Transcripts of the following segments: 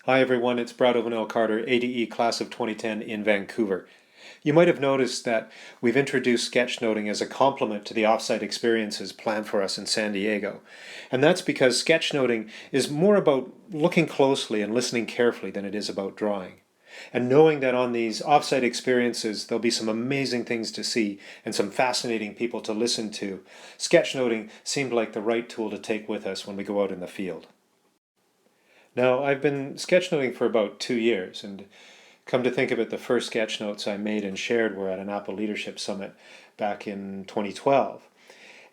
Hi everyone, it's Brad Ovenell-Carter, ADE Class of 2010 in Vancouver. You might have noticed that we've introduced sketchnoting as a complement to the offsite experiences planned for us in San Diego. And that's because sketchnoting is more about looking closely and listening carefully than it is about drawing. And knowing that on these offsite experiences there'll be some amazing things to see and some fascinating people to listen to, sketchnoting seemed like the right tool to take with us when we go out in the field. Now, I've been sketchnoting for about 2 years, and come to think of it, the first sketchnotes I made and shared were at an Apple Leadership Summit back in 2012.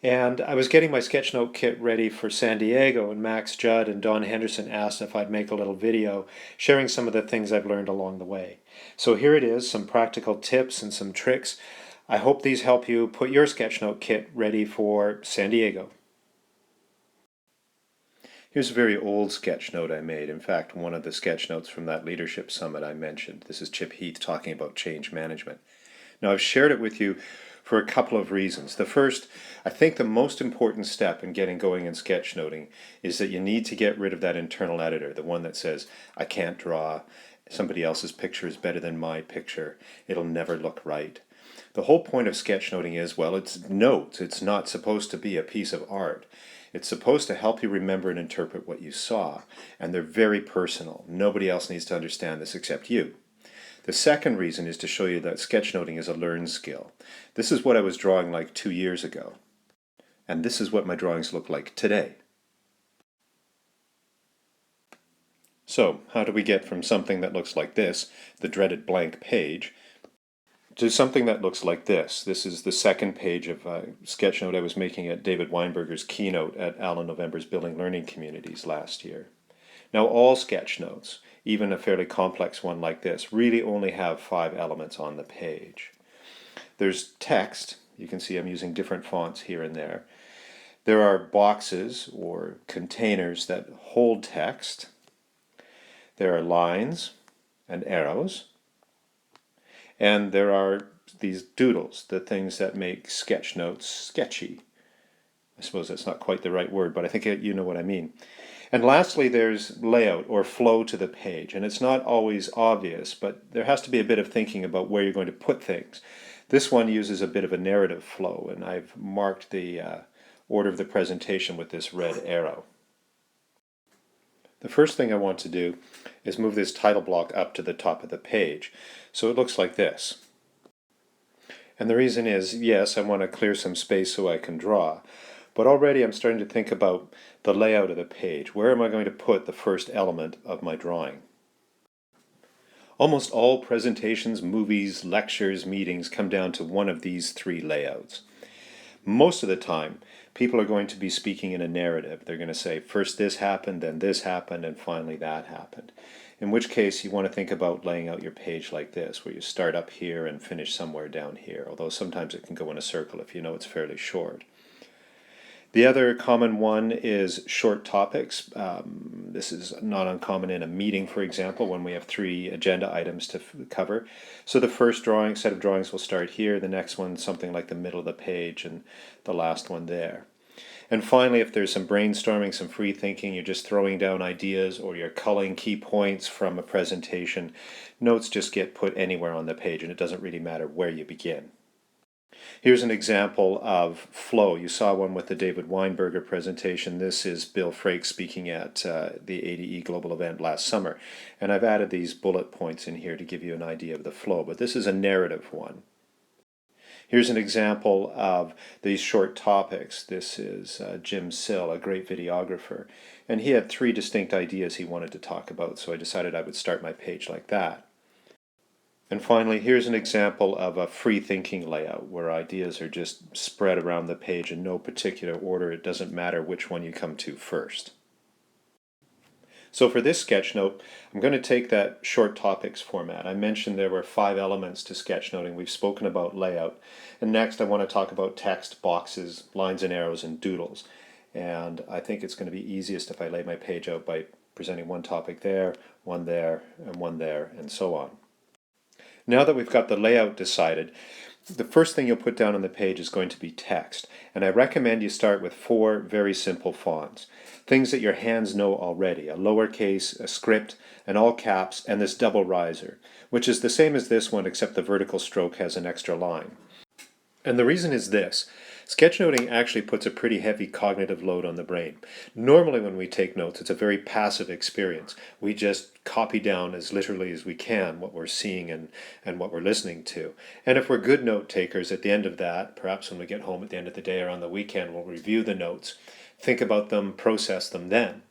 And I was getting my sketchnote kit ready for San Diego, and Max Judd and Don Henderson asked if I'd make a little video sharing some of the things I've learned along the way. So here it is, some practical tips and some tricks. I hope these help you put your sketchnote kit ready for San Diego. Here's a very old sketch note I made. In fact, one of the sketch notes from that leadership summit I mentioned. This is Chip Heath talking about change management. Now, I've shared it with you for a couple of reasons. The first, I think the most important step in getting going in sketchnoting is that you need to get rid of that internal editor, the one that says, I can't draw, somebody else's picture is better than my picture, it'll never look right. The whole point of sketchnoting is, well, it's notes. It's not supposed to be a piece of art. It's supposed to help you remember and interpret what you saw, and they're very personal. Nobody else needs to understand this except you. The second reason is to show you that sketchnoting is a learned skill. This is what I was drawing like 2 years ago, and this is what my drawings look like today. So, how do we get from something that looks like this, the dreaded blank page, to something that looks like this? This is the second page of a sketchnote I was making at David Weinberger's keynote at Alan November's Building Learning Communities last year. Now, all sketchnotes, even a fairly complex one like this, really only have 5 elements on the page. There's text. You can see I'm using different fonts here and there. There are boxes or containers that hold text. There are lines and arrows. And there are these doodles, the things that make sketchnotes sketchy. I suppose that's not quite the right word, but I think you know what I mean. And lastly, there's layout or flow to the page. And it's not always obvious, but there has to be a bit of thinking about where you're going to put things. This one uses a bit of a narrative flow, and I've marked the order of the presentation with this red arrow. The first thing I want to do is move this title block up to the top of the page. So it looks like this. And the reason is, yes, I want to clear some space so I can draw. But already I'm starting to think about the layout of the page. Where am I going to put the first element of my drawing? Almost all presentations, movies, lectures, meetings come down to one of these 3 layouts. Most of the time, people are going to be speaking in a narrative. They're going to say, first this happened, and finally that happened. In which case, you want to think about laying out your page like this, where you start up here and finish somewhere down here, although sometimes it can go in a circle if you know it's fairly short. The other common one is short topics. This is not uncommon in a meeting, for example, when we have 3 agenda items to cover. So the first set of drawings will start here, the next one something like the middle of the page, and the last one there. And finally, if there's some brainstorming, some free thinking, you're just throwing down ideas or you're culling key points from a presentation, notes just get put anywhere on the page, and it doesn't really matter where you begin. Here's an example of flow. You saw one with the David Weinberger presentation. This is Bill Frakes speaking at the ADE Global event last summer. And I've added these bullet points in here to give you an idea of the flow, but this is a narrative one. Here's an example of these short topics. This is Jim Sill, a great videographer. And he had 3 distinct ideas he wanted to talk about, so I decided I would start my page like that. And finally, here's an example of a free thinking layout where ideas are just spread around the page in no particular order. It doesn't matter which one you come to first. So for this sketchnote, I'm going to take that short topics format. I mentioned there were 5 elements to sketchnoting. We've spoken about layout. And next I want to talk about text, boxes, lines and arrows, and doodles. And I think it's going to be easiest if I lay my page out by presenting one topic there, and one there, and so on. Now that we've got the layout decided, The first thing you'll put down on the page is going to be text, and I recommend you start with 4 very simple fonts. Things that your hands know already: a lowercase, a script, an all caps, and this double riser, which is the same as this one except the vertical stroke has an extra line. And the reason is this: sketchnoting actually puts a pretty heavy cognitive load on the brain. Normally when we take notes, it's a very passive experience. We just copy down as literally as we can what we're seeing and what we're listening to. And if we're good note takers, at the end of that, perhaps when we get home at the end of the day or on the weekend, we'll review the notes, think about them, process them then.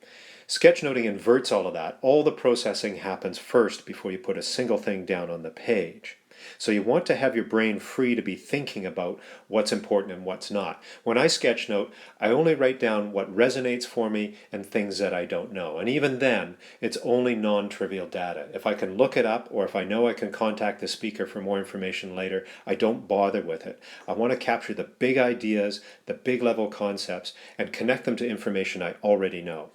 Sketchnoting inverts all of that. All the processing happens first before you put a single thing down on the page. So you want to have your brain free to be thinking about what's important and what's not. When I sketchnote, I only write down what resonates for me and things that I don't know. And even then, it's only non-trivial data. If I can look it up, or if I know I can contact the speaker for more information later, I don't bother with it. I want to capture the big ideas, the big level concepts, and connect them to information I already know.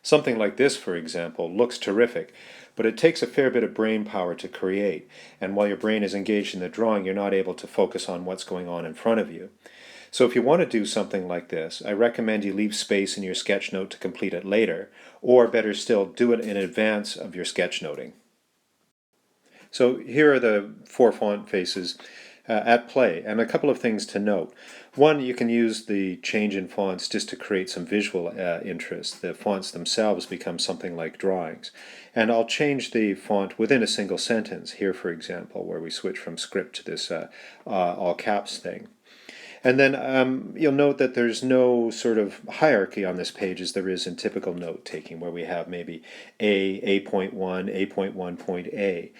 Something like this, for example, looks terrific, but it takes a fair bit of brain power to create, and while your brain is engaged in the drawing, you're not able to focus on what's going on in front of you. So if you want to do something like this, I recommend you leave space in your sketchnote to complete it later, or better still, do it in advance of your sketchnoting. So here are the 4 font faces at play, and a couple of things to note. One, you can use the change in fonts just to create some visual interest. The fonts themselves become something like drawings. And I'll change the font within a single sentence, here for example, where we switch from script to this all caps thing. And then you'll note that there's no sort of hierarchy on this page as there is in typical note taking, where we have maybe A.1, A.1.A.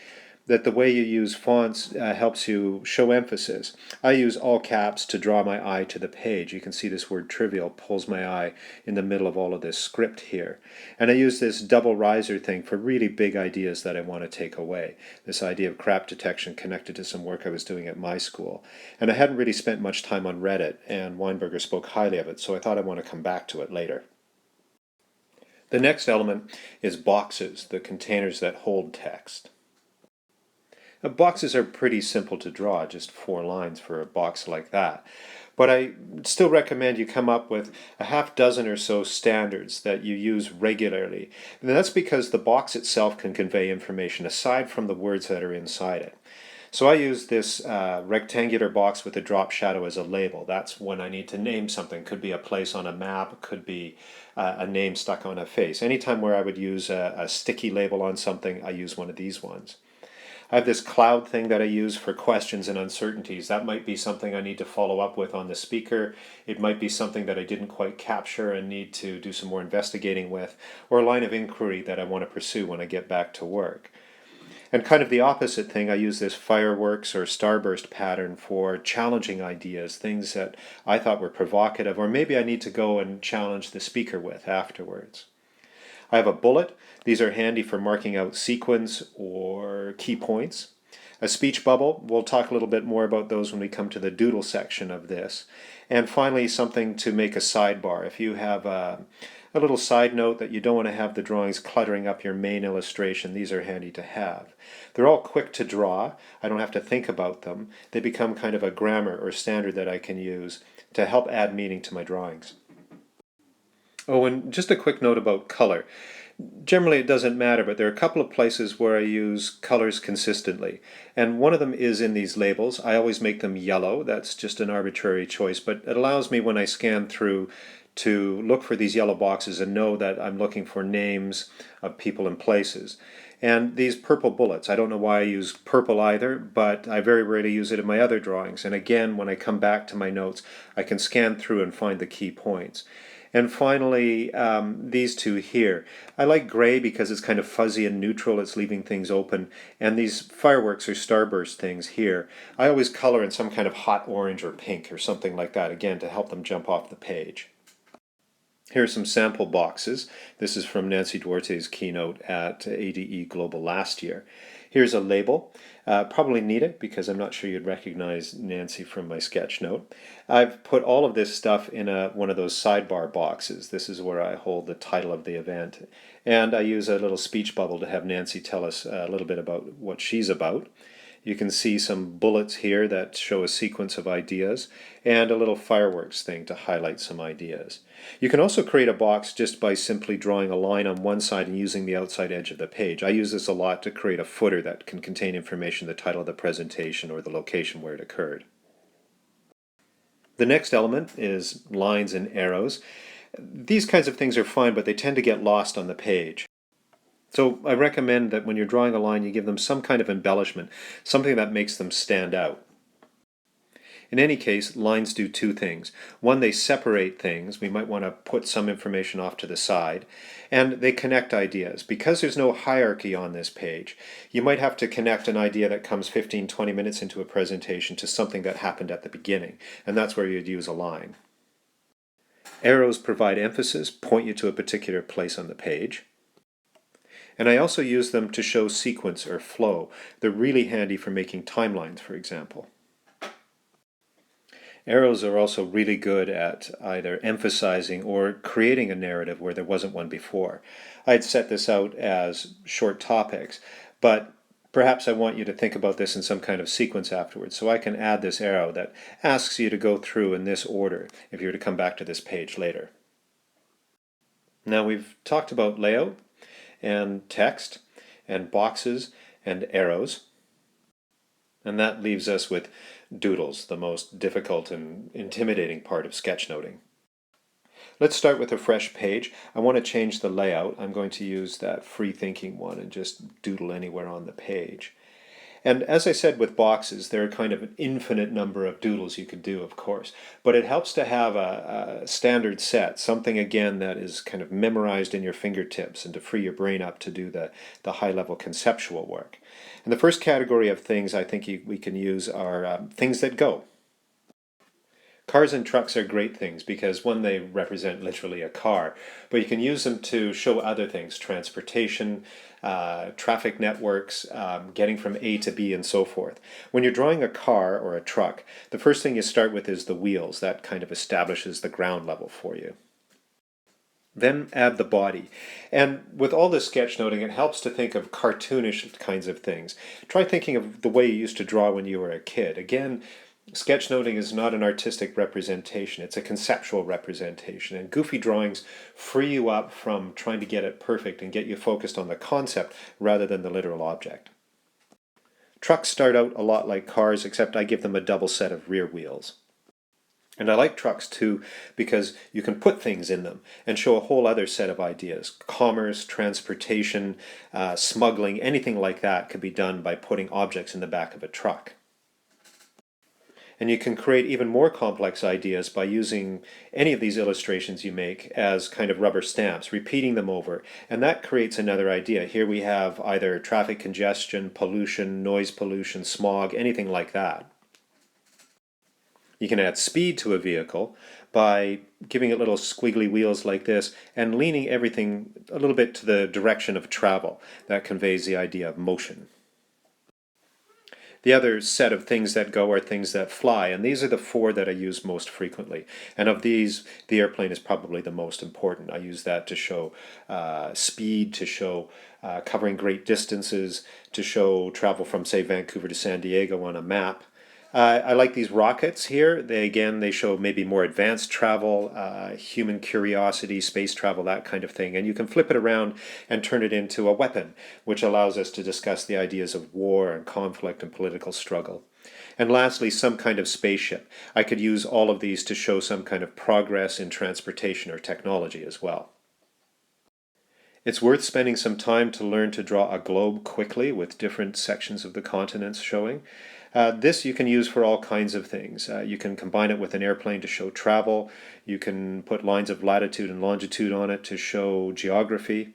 That the way you use fonts helps you show emphasis. I use all caps to draw my eye to the page. You can see this word trivial pulls my eye in the middle of all of this script here. And I use this double riser thing for really big ideas that I want to take away. This idea of crap detection connected to some work I was doing at my school. And I hadn't really spent much time on Reddit, and Weinberger spoke highly of it, so I thought I'd want to come back to it later. The next element is boxes, the containers that hold text. Boxes are pretty simple to draw, just 4 lines for a box like that. But I still recommend you come up with a half dozen or so standards that you use regularly. And that's because the box itself can convey information aside from the words that are inside it. So I use this rectangular box with a drop shadow as a label. That's when I need to name something. Could be a place on a map, could be a name stuck on a face. Anytime where I would use a sticky label on something, I use one of these ones. I have this cloud thing that I use for questions and uncertainties. That might be something I need to follow up with on the speaker. It might be something that I didn't quite capture and need to do some more investigating with, or a line of inquiry that I want to pursue when I get back to work. And kind of the opposite thing, I use this fireworks or starburst pattern for challenging ideas, things that I thought were provocative, or maybe I need to go and challenge the speaker with afterwards. I have a bullet. These are handy for marking out sequence or key points. A speech bubble. We'll talk a little bit more about those when we come to the doodle section of this. And finally, something to make a sidebar. If you have a little side note that you don't want to have the drawings cluttering up your main illustration, these are handy to have. They're all quick to draw. I don't have to think about them. They become kind of a grammar or standard that I can use to help add meaning to my drawings. Oh, and just a quick note about color. Generally it doesn't matter, but there are a couple of places where I use colors consistently. And one of them is in these labels. I always make them yellow. That's just an arbitrary choice, but it allows me when I scan through to look for these yellow boxes and know that I'm looking for names of people and places. And these purple bullets, I don't know why I use purple either, but I very rarely use it in my other drawings. And again, when I come back to my notes, I can scan through and find the key points. And finally, these two here. I like gray because it's kind of fuzzy and neutral. It's leaving things open. And these fireworks or starburst things here, I always color in some kind of hot orange or pink or something like that, again, to help them jump off the page. Here are some sample boxes. This is from Nancy Duarte's keynote at ADE Global last year. Here's a label. Probably need it because I'm not sure you'd recognize Nancy from my sketch note. I've put all of this stuff in one of those sidebar boxes. This is where I hold the title of the event. And I use a little speech bubble to have Nancy tell us a little bit about what she's about. You can see some bullets here that show a sequence of ideas, and a little fireworks thing to highlight some ideas. You can also create a box just by simply drawing a line on one side and using the outside edge of the page. I use this a lot to create a footer that can contain information, the title of the presentation or the location where it occurred. The next element is lines and arrows. These kinds of things are fine, but they tend to get lost on the page. So I recommend that when you're drawing a line, you give them some kind of embellishment, something that makes them stand out. In any case, lines do two things. One, they separate things. We might want to put some information off to the side. And they connect ideas. Because there's no hierarchy on this page, you might have to connect an idea that comes 15-20 minutes into a presentation to something that happened at the beginning. And that's where you'd use a line. Arrows provide emphasis, point you to a particular place on the page. And I also use them to show sequence or flow. They're really handy for making timelines, for example. Arrows are also really good at either emphasizing or creating a narrative where there wasn't one before. I'd set this out as short topics, but perhaps I want you to think about this in some kind of sequence afterwards, so I can add this arrow that asks you to go through in this order if you were to come back to this page later. Now we've talked about layout and text and boxes and arrows, and that leaves us with doodles, the most difficult and intimidating part of sketchnoting. Let's start with a fresh page. I want to change the layout. I'm going to use that free thinking one and just doodle anywhere on the page. And as I said with boxes, there are kind of an infinite number of doodles you could do, of course. But it helps to have a standard set, something again that is kind of memorized in your fingertips and to free your brain up to do the high-level conceptual work. And the first category of things I think we can use are things that go. Cars and trucks are great things because, one, they represent literally a car, but you can use them to show other things, transportation, traffic networks, getting from A to B and so forth. When you're drawing a car or a truck, the first thing you start with is the wheels. That kind of establishes the ground level for you. Then add the body. And with all this sketchnoting, it helps to think of cartoonish kinds of things. Try thinking of the way you used to draw when you were a kid. Again, sketchnoting is not an artistic representation, it's a conceptual representation, and goofy drawings free you up from trying to get it perfect and get you focused on the concept rather than the literal object. Trucks start out a lot like cars, except I give them a double set of rear wheels. And I like trucks too because you can put things in them and show a whole other set of ideas. Commerce, transportation, smuggling, anything like that could be done by putting objects in the back of a truck. And you can create even more complex ideas by using any of these illustrations you make as kind of rubber stamps, repeating them over, and that creates another idea. Here we have either traffic congestion, pollution, noise pollution, smog, anything like that. You can add speed to a vehicle by giving it little squiggly wheels like this and leaning everything a little bit to the direction of travel. That conveys the idea of motion. The other set of things that go are things that fly, and these are the four that I use most frequently. And of these, the airplane is probably the most important. I use that to show speed, to show covering great distances, to show travel from, say, Vancouver to San Diego on a map. I like these rockets here. They show maybe more advanced travel, human curiosity, space travel, that kind of thing. And you can flip it around and turn it into a weapon, which allows us to discuss the ideas of war and conflict and political struggle. And lastly, some kind of spaceship. I could use all of these to show some kind of progress in transportation or technology as well. It's worth spending some time to learn to draw a globe quickly with different sections of the continents showing. This you can use for all kinds of things. You can combine it with an airplane to show travel. You can put lines of latitude and longitude on it to show geography.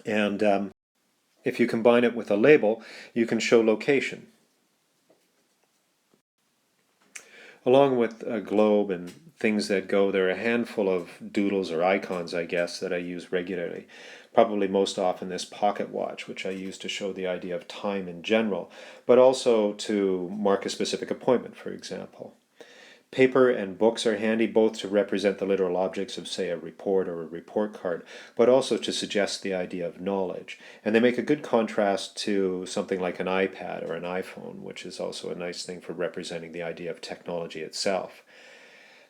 And if you combine it with a label, you can show location. Along with a globe and things that go, there are a handful of doodles or icons, I guess, that I use regularly. Probably most often this pocket watch, which I use to show the idea of time in general, but also to mark a specific appointment, for example. Paper and books are handy both to represent the literal objects of, say, a report or a report card, but also to suggest the idea of knowledge. And they make a good contrast to something like an iPad or an iPhone, which is also a nice thing for representing the idea of technology itself.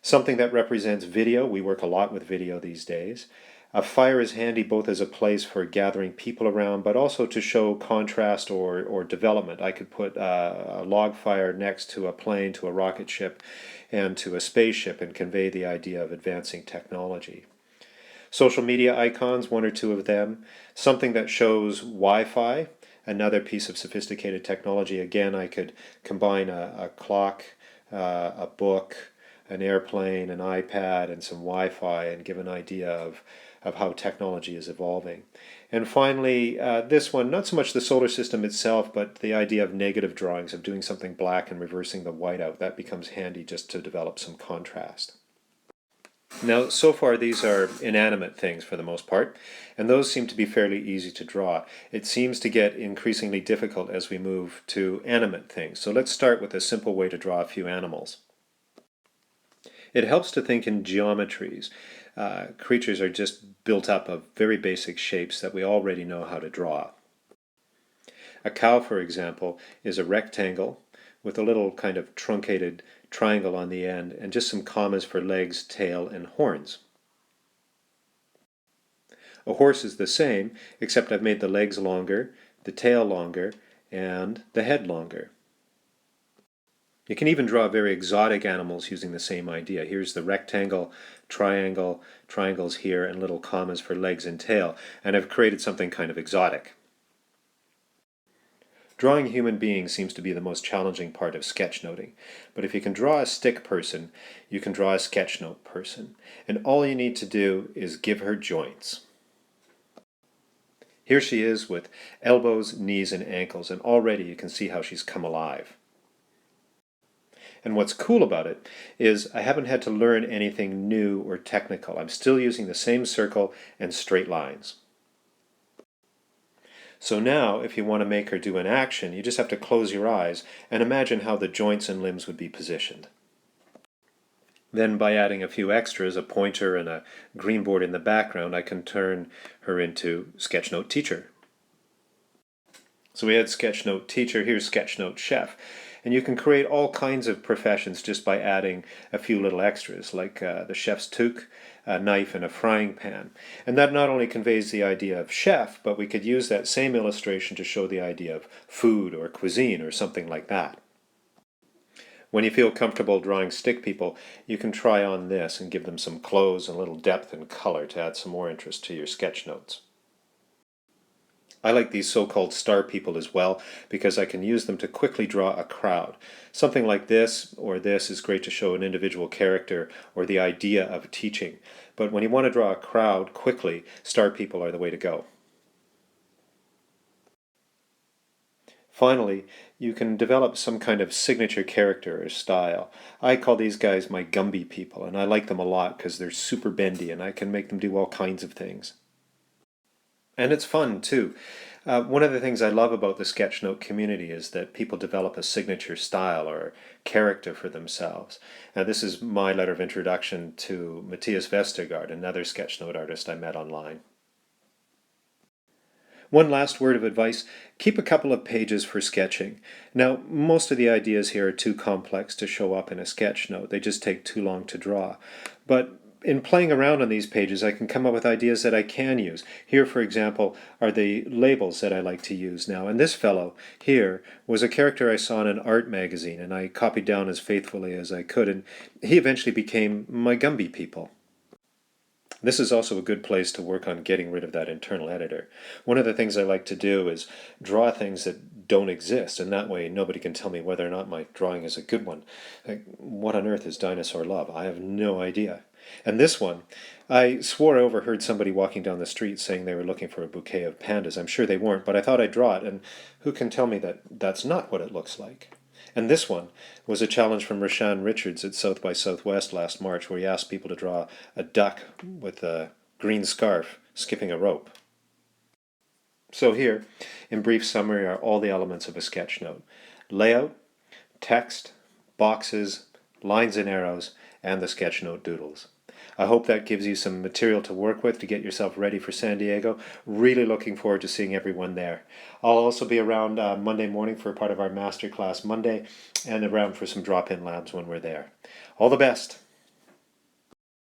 Something that represents video, we work a lot with video these days. A fire is handy both as a place for gathering people around, but also to show contrast or development. I could put a log fire next to a plane, to a rocket ship, and to a spaceship and convey the idea of advancing technology. Social media icons, one or two of them. Something that shows Wi-Fi, another piece of sophisticated technology. Again, I could combine a clock, a book, an airplane, an iPad, and some Wi-Fi and give an idea of how technology is evolving. And finally, this one, not so much the solar system itself, but the idea of negative drawings, of doing something black and reversing the white out. That becomes handy just to develop some contrast. Now, so far these are inanimate things for the most part, and those seem to be fairly easy to draw. It seems to get increasingly difficult as we move to animate things. So let's start with a simple way to draw a few animals. It helps to think in geometries. Creatures are just built up of very basic shapes that we already know how to draw. A cow, for example, is a rectangle with a little kind of truncated triangle on the end and just some commas for legs, tail, and horns. A horse is the same, except I've made the legs longer, the tail longer, and the head longer. You can even draw very exotic animals using the same idea. Here's the rectangle, triangle, triangles here, and little commas for legs and tail, and I've created something kind of exotic. Drawing human beings seems to be the most challenging part of sketchnoting, but if you can draw a stick person, you can draw a sketchnote person, and all you need to do is give her joints. Here she is with elbows, knees, and ankles, and already you can see how she's come alive. And what's cool about it is I haven't had to learn anything new or technical. I'm still using the same circle and straight lines. So now, if you want to make her do an action, you just have to close your eyes and imagine how the joints and limbs would be positioned. Then by adding a few extras, a pointer and a green board in the background, I can turn her into Sketchnote Teacher. So we had Sketchnote Teacher, here's Sketchnote Chef. And you can create all kinds of professions just by adding a few little extras, like the chef's toque, a knife, and a frying pan. And that not only conveys the idea of chef, but we could use that same illustration to show the idea of food or cuisine or something like that. When you feel comfortable drawing stick people, you can try on this and give them some clothes and a little depth and color to add some more interest to your sketch notes. I like these so-called star people as well because I can use them to quickly draw a crowd. Something like this or this is great to show an individual character or the idea of teaching. But when you want to draw a crowd quickly, star people are the way to go. Finally, you can develop some kind of signature character or style. I call these guys my Gumby people, and I like them a lot because they're super bendy and I can make them do all kinds of things. And it's fun, too. One of the things I love about the Sketchnote community is that people develop a signature style or character for themselves. This is my letter of introduction to Matthias Vestergaard, another Sketchnote artist I met online. One last word of advice, keep a couple of pages for sketching. Now, most of the ideas here are too complex to show up in a sketch note. They just take too long to draw. But in playing around on these pages, I can come up with ideas that I can use. Here, for example, are the labels that I like to use now. And this fellow here was a character I saw in an art magazine, and I copied down as faithfully as I could, and he eventually became my Gumby people. This is also a good place to work on getting rid of that internal editor. One of the things I like to do is draw things that don't exist, and that way nobody can tell me whether or not my drawing is a good one. Like, what on earth is dinosaur love? I have no idea. And this one, I swore I overheard somebody walking down the street saying they were looking for a bouquet of pandas. I'm sure they weren't, but I thought I'd draw it, and who can tell me that that's not what it looks like? And this one was a challenge from Rashan Richards at South by Southwest last March, where he asked people to draw a duck with a green scarf skipping a rope. So here, in brief summary, are all the elements of a sketch note: layout, text, boxes, lines and arrows, and the Sketchnote doodles. I hope that gives you some material to work with to get yourself ready for San Diego. Really looking forward to seeing everyone there. I'll also be around Monday morning for part of our masterclass Monday, and around for some drop-in labs when we're there. All the best.